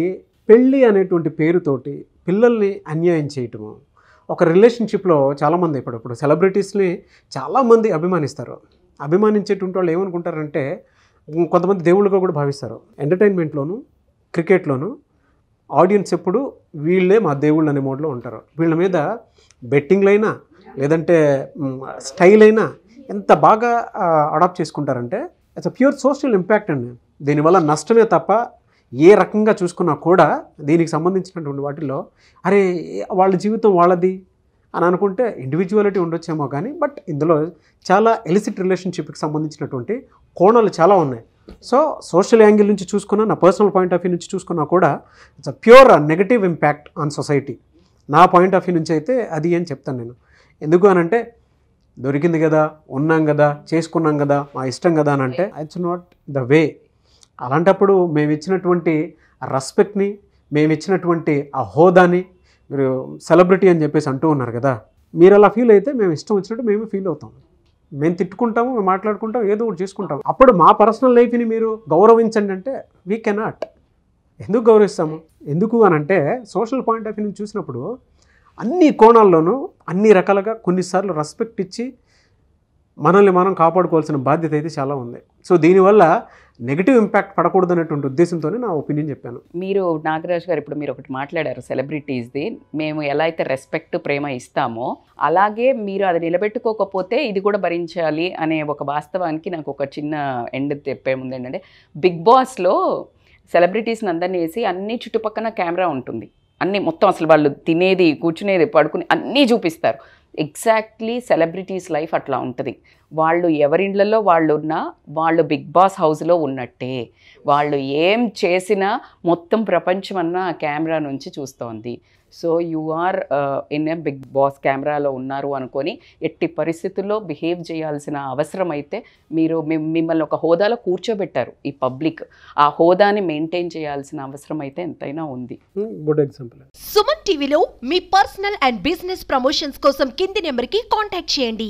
పెళ్ళి అనేటువంటి పేరుతోటి పిల్లల్ని అన్యాయం చేయటము. ఒక రిలేషన్షిప్లో చాలామంది ఇప్పుడు సెలబ్రిటీస్ని చాలామంది అభిమానిస్తారు. అభిమానించేటువంటి వాళ్ళు ఏమనుకుంటారంటే, కొంతమంది దేవుళ్ళుగా కూడా భావిస్తారు. ఎంటర్టైన్మెంట్లోను, క్రికెట్లోను ఆడియన్స్ ఎప్పుడు వీళ్ళే మా దేవుళ్ళు అనే మోడ్లో ఉంటారు. వీళ్ళ మీద బెట్టింగ్లైనా లేదంటే స్టైల్ అయినా ఎంత బాగా అడాప్ట్ చేసుకుంటారంటే it's a pure social impact అండి. దీనివల్ల నష్టమే తప్ప ఏ రకంగా చూసుకున్నా కూడా దీనికి సంబంధించినటువంటి వాటిల్లో అరే వాళ్ళ జీవితం వాళ్ళది అని అనుకుంటే ఇండివిజువాలిటీ ఉండొచ్చేమో కానీ బట్ ఇందులో చాలా ఎలిసిట్ రిలేషన్షిప్కి సంబంధించినటువంటి కోణాలు చాలా ఉన్నాయి. సో సోషల్ యాంగిల్ నుంచి చూసుకున్నా, నా పర్సనల్ పాయింట్ ఆఫ్ వ్యూ నుంచి చూసుకున్నా కూడా it's a pure negative impact on society. నా పాయింట్ ఆఫ్ వ్యూ నుంచి అయితే అది అని చెప్తాను నేను. ఎందుకు అనంటే దొరికింది కదా, ఉన్నాం కదా, చేసుకున్నాం కదా, మా ఇష్టం కదా అని అంటే ఇట్స్ నాట్ ద వే. అలాంటప్పుడు మేము ఇచ్చినటువంటి రెస్పెక్ట్ని, మేము ఇచ్చినటువంటి ఆ హోదాని మీరు సెలబ్రిటీ అని చెప్పేసి అంటూ ఉన్నారు కదా, మీరు అలా ఫీల్ అయితే మేము ఇష్టం వచ్చినట్టు మేము ఫీల్ అవుతాం. మేము తిట్టుకుంటాము, మేము మాట్లాడుకుంటాం, ఏదో ఒకటి చేసుకుంటాం. అప్పుడు మా పర్సనల్ లైఫ్ని మీరు గౌరవించండి అంటే వీ కెనాట్. ఎందుకు గౌరవిస్తాము? ఎందుకు అని అంటే సోషల్ పాయింట్ ఆఫ్ వ్యూ నుంచి చూసినప్పుడు అన్ని కోణాల్లోనూ అన్ని రకాలుగా కొన్నిసార్లు రెస్పెక్ట్ ఇచ్చి మనల్ని మనం కాపాడుకోవాల్సిన బాధ్యత అయితే చాలా ఉంది. సో దీనివల్ల నెగిటివ్ ఇంపాక్ట్ పడకూడదు అనేటువంటి ఉద్దేశంతోనే నా ఒపీనియన్ చెప్పాను. మీరు నాగరాజు గారు ఇప్పుడు మీరు ఒకటి మాట్లాడారు సెలబ్రిటీస్ది, మేము ఎలా అయితే రెస్పెక్ట్ ప్రేమ ఇస్తామో అలాగే మీరు అది నిలబెట్టుకోకపోతే ఇది కూడా భరించాలి అనే ఒక వాస్తవానికి నాకు ఒక చిన్న ఎండ్ చెప్పే ముందు ఏంటంటే, బిగ్ బాస్లో సెలబ్రిటీస్ని అందరినీ వేసి అన్ని చుట్టుపక్కల కెమెరా ఉంటుంది, అన్నీ మొత్తం అసలు వాళ్ళు తినేది, కూర్చునేది, పడుకుని అన్నీ చూపిస్తారు. ఎగ్జాక్ట్లీ సెలబ్రిటీస్ లైఫ్ అట్లా ఉంటుంది. వాళ్ళు ఎవరిండ్లలో వాళ్ళు ఉన్నా వాళ్ళు బిగ్ బాస్ హౌస్లో ఉన్నట్టే. వాళ్ళు ఏం చేసినా మొత్తం ప్రపంచం అన్న ఆ కెమెరా నుంచి చూస్తోంది. So you are in a Bigg Boss కెమెరాలో ఉన్నారు అనుకొని ఎట్టి పరిస్థితుల్లో బిహేవ్ చేయాల్సిన అవసరం అయితే మీరు మిమ్మల్ని ఒక హోదాలో కూర్చోబెట్టారు ఈ పబ్లిక్, ఆ హోదాని మెయింటైన్ చేయాల్సిన అవసరం అయితే ఎంతైనా ఉంది. Good example. సుమన్ టీవీలో మీ పర్సనల్ అండ్ బిజినెస్ ప్రమోషన్స్ కోసం కింది నెంబర్కి కాంటాక్ట్ చేయండి.